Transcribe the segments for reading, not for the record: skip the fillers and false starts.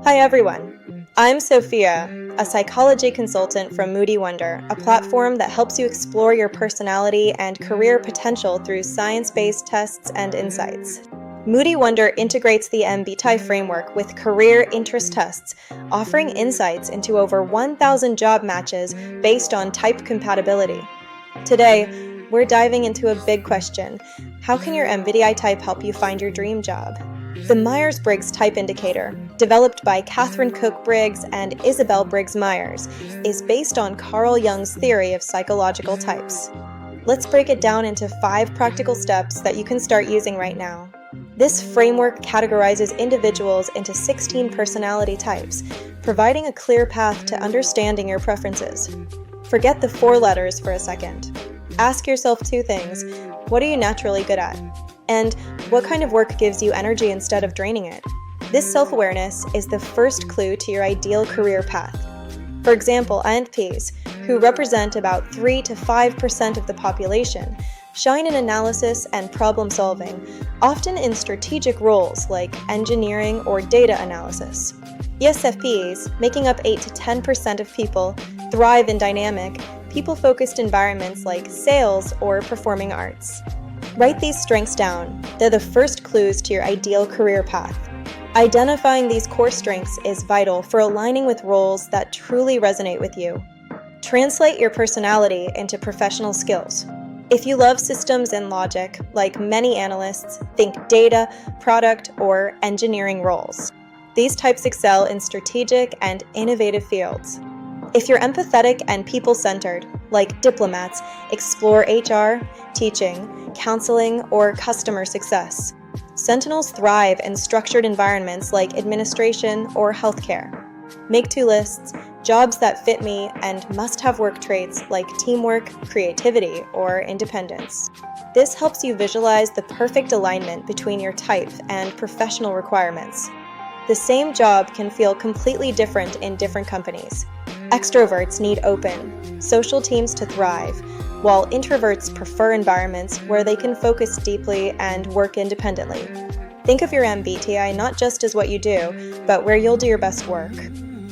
Hi everyone, I'm Sophia, a psychology consultant from Moody Wonder, a platform that helps you explore your personality and career potential through science-based tests and insights. Moody Wonder integrates the MBTI framework with career interest tests, offering insights into over 1,000 job matches based on type compatibility. Today, we're diving into a big question. How can your MBTI type help you find your dream job? The Myers-Briggs Type Indicator, developed by Catherine Cook Briggs and Isabel Briggs Myers, is based on Carl Jung's theory of psychological types. Let's break it down into 5 practical steps that you can start using right now. This framework categorizes individuals into 16 personality types, providing a clear path to understanding your preferences. Forget the 4 letters for a second. Ask yourself 2 things. What are you naturally good at? And what kind of work gives you energy instead of draining it? This self-awareness is the first clue to your ideal career path. For example, INTPs, who represent about 3 to 5% of the population, shine in analysis and problem-solving, often in strategic roles like engineering or data analysis. ESFPs, making up 8 to 10% of people, thrive in dynamic, people-focused environments like sales or performing arts. Write these strengths down. They're the first clues to your ideal career path. Identifying these core strengths is vital for aligning with roles that truly resonate with you. Translate your personality into professional skills. If you love systems and logic, like many analysts, think data, product, or engineering roles. These types excel in strategic and innovative fields. If you're empathetic and people-centered, like diplomats, explore HR, teaching, counseling, or customer success. Sentinels thrive in structured environments like administration or healthcare. Make 2 lists, jobs that fit me, and must-have work traits like teamwork, creativity, or independence. This helps you visualize the perfect alignment between your type and professional requirements. The same job can feel completely different in different companies. Extroverts need open, social teams to thrive, while introverts prefer environments where they can focus deeply and work independently. Think of your MBTI not just as what you do, but where you'll do your best work.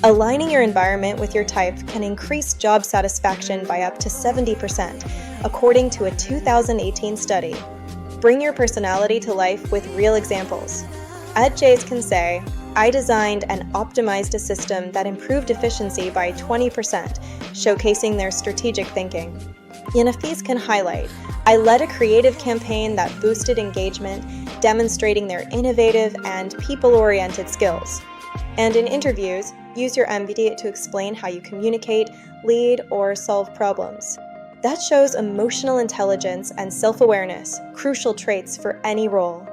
Aligning your environment with your type can increase job satisfaction by up to 70%, according to a 2018 study. Bring your personality to life with real examples. INTJs can say, I designed and optimized a system that improved efficiency by 20%, showcasing their strategic thinking. ENFPs can highlight, I led a creative campaign that boosted engagement, demonstrating their innovative and people-oriented skills. And in interviews, use your MBTI to explain how you communicate, lead, or solve problems. That shows emotional intelligence and self-awareness, crucial traits for any role.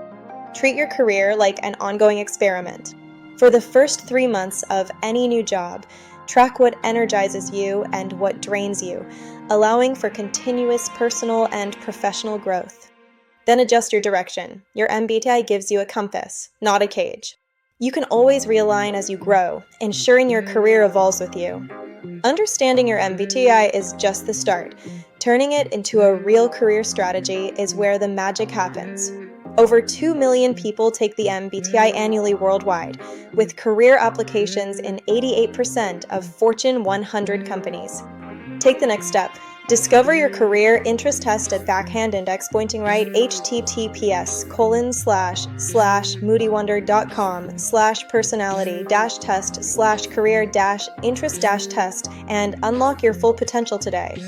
Treat your career like an ongoing experiment. For the first 3 months of any new job, track what energizes you and what drains you, allowing for continuous personal and professional growth. Then adjust your direction. Your MBTI gives you a compass, not a cage. You can always realign as you grow, ensuring your career evolves with you. Understanding your MBTI is just the start. Turning it into a real career strategy is where the magic happens. Over 2 million people take the MBTI annually worldwide, with career applications in 88% of Fortune 100 companies. Take the next step. Discover your career interest test at Backhand Index Pointing Right https://moodywonder.com/personality-test/career-interest-test and unlock your full potential today.